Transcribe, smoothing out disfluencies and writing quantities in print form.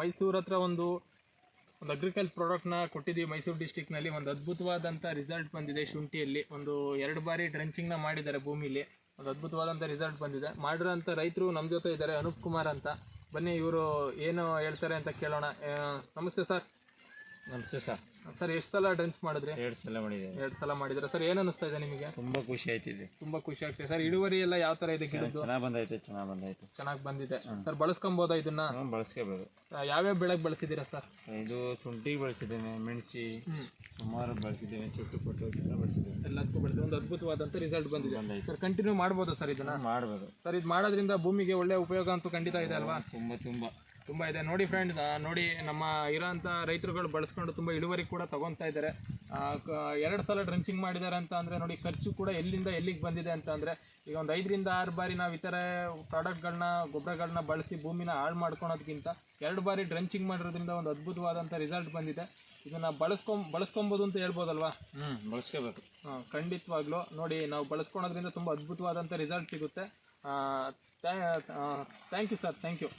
ಮೈಸೂರು ಹತ್ರ ಒಂದು ಅಗ್ರಿಕಲ್ಚರ್ ಪ್ರಾಡಕ್ಟ್ನ ಕೊಟ್ಟಿದ್ದೀವಿ. ಮೈಸೂರು ಡಿಸ್ಟಿಕ್ನಲ್ಲಿ ಒಂದು ಅದ್ಭುತವಾದಂಥ ರಿಸಲ್ಟ್ ಬಂದಿದೆ. ಶುಂಠಿಯಲ್ಲಿ ಒಂದು 2 ಬಾರಿ ಡ್ರೆಂಚಿಂಗ್ನ ಮಾಡಿದ್ದಾರೆ ಭೂಮಿಲಿ. ಒಂದು ಅದ್ಭುತವಾದಂಥ ರಿಸಲ್ಟ್ ಬಂದಿದೆ. ಮಾಡಿರೋಂಥ ರೈತರು ನಮ್ಮ ಜೊತೆ ಇದ್ದಾರೆ, ಅನೂಪ್ ಕುಮಾರ್ ಅಂತ. ಬನ್ನಿ ಇವರು ಏನು ಹೇಳ್ತಾರೆ ಅಂತ ಕೇಳೋಣ. ನಮಸ್ತೆ ಸರ್. ನಮಸ್ತೆ ಸರ್. ಸರ್ ಎಷ್ಟು ಸಲ ಡ್ರೆಂಚ್ ಮಾಡಿದ್ರಿ? 2 ಸಲ ಮಾಡಿದೆ. 2 ಸಲ ಮಾಡಿದ್ರೆ ಸರ್ ಏನು ಅನಿಸ್ತಾ ಇದೆ ನಿಮಗೆ? ತುಂಬಾ ಖುಷಿ ಆಯ್ತಿದೆ. ತುಂಬಾ ಖುಷಿ ಆಗ್ತಿದೆ ಸರ್. ಇಳುವರಿ ಎಲ್ಲ ಯಾವ ತರ ಇದೆ? ಗಿಡದ್ದು ಚೆನ್ನಾಗಿ ಬಂದಿದೆ ಸರ್. ಬಳಸ್ಕೊಬೋದಾ ಇದನ್ನ? ಬಳಸ್ಕೋಬಹುದು. ಯಾವ್ಯಾವ ಬೆಳೆಗೆ ಬಳಸಿದ್ದೀರಾ ಸರ್? ಇದು ಶುಂಠಿಗೆ ಬಳಸಿದ್ದೇನೆ, ಮೆಣಸಿ ಸುಮಾರು ಬಳಸಿದ್ದೇನೆ, ಚುಟ್ಟುಪಟ್ಟು ಬಳಸಿದ್ದೇನೆ, ಎಲ್ಲದಕ್ಕೂ ಬಳಸಿ ಒಂದು ಅದ್ಭುತವಾದಂಥ ರಿಸಲ್ಟ್ ಬಂದಿದೆ ಸರ್. ಕಂಟಿನ್ಯೂ ಮಾಡ್ಬೋದಾ ಸರ್ ಇದನ್ನ? ಮಾಡ್ಬೋದು ಸರ್. ಇದು ಮಾಡೋದ್ರಿಂದ ಭೂಮಿಗೆ ಒಳ್ಳೆ ಉಪಯೋಗ ಅಂತೂ ಖಂಡಿತ ಇದೆ ಅಲ್ವಾ? ತುಂಬ ಇದೆ. ನೋಡಿ ಫ್ರೆಂಡ್ಸ್, ನೋಡಿ ನಮ್ಮ ಇರೋಂಥ ರೈತರುಗಳು ಬಳಸ್ಕೊಂಡು ತುಂಬ ಇಳುವರಿ ಕೂಡ ತೊಗೊತಾ ಇದ್ದಾರೆ. 2 ಸಲ ಡ್ರೆಂಚಿಂಗ್ ಮಾಡಿದ್ದಾರೆ ಅಂತ ಅಂದರೆ ನೋಡಿ, ಖರ್ಚು ಕೂಡ ಎಲ್ಲಿಂದ ಎಲ್ಲಿಗೆ ಬಂದಿದೆ ಅಂತ ಅಂದರೆ, ಈಗ ಒಂದು 5 ರಿಂದ 6 ಬಾರಿ ನಾವು ಈ ಥರ ಪ್ರಾಡಕ್ಟ್ಗಳನ್ನ, ಗೊಬ್ಬರಗಳನ್ನ ಬಳಸಿ ಭೂಮಿನ ಹಾಳು ಮಾಡ್ಕೊಳೋದಕ್ಕಿಂತ 2 ಬಾರಿ ಡ್ರೆಂಚಿಂಗ್ ಮಾಡಿರೋದ್ರಿಂದ ಒಂದು ಅದ್ಭುತವಾದಂಥ ರಿಸಲ್ಟ್ ಬಂದಿದೆ. ಇದನ್ನು ಬಳಸ್ಕೊಬೋದು ಅಂತ ಹೇಳ್ಬೋದಲ್ವಾ? ಬಳಸ್ಕೋಬೇಕು. ಖಂಡಿತವಾಗ್ಲೂ ನೋಡಿ, ನಾವು ಬಳಸ್ಕೊಳೋದ್ರಿಂದ ತುಂಬ ಅದ್ಭುತವಾದಂಥ ರಿಸಲ್ಟ್ ಸಿಗುತ್ತೆ. Thank you sir. Thank you.